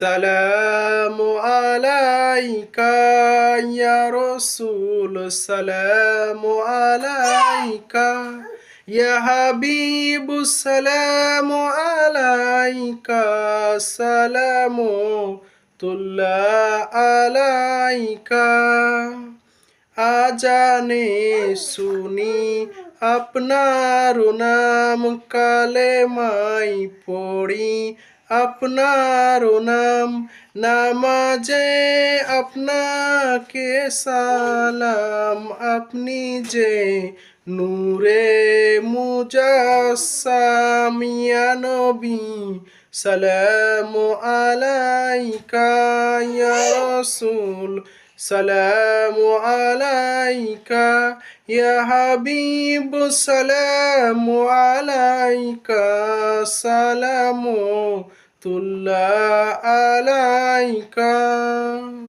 সালামু আলাইকা ইয়া রাসূল সালামু আলাইকা ইয়া হাবিবু সালামু আলাইকা সালামু আলাইকা আজানে শুনি আপনার নাম কালেমাই পড়ি আপনার নাম নামাজে আপনাকে সালাম আপনি যে নূরে মুজাসসাম ইয়া নবী সালামু আলাইকা ইয়া রাসূল সালামু আলাইকা ইয়া হাবিব সালামু আলাইকা সালামু আলাইকা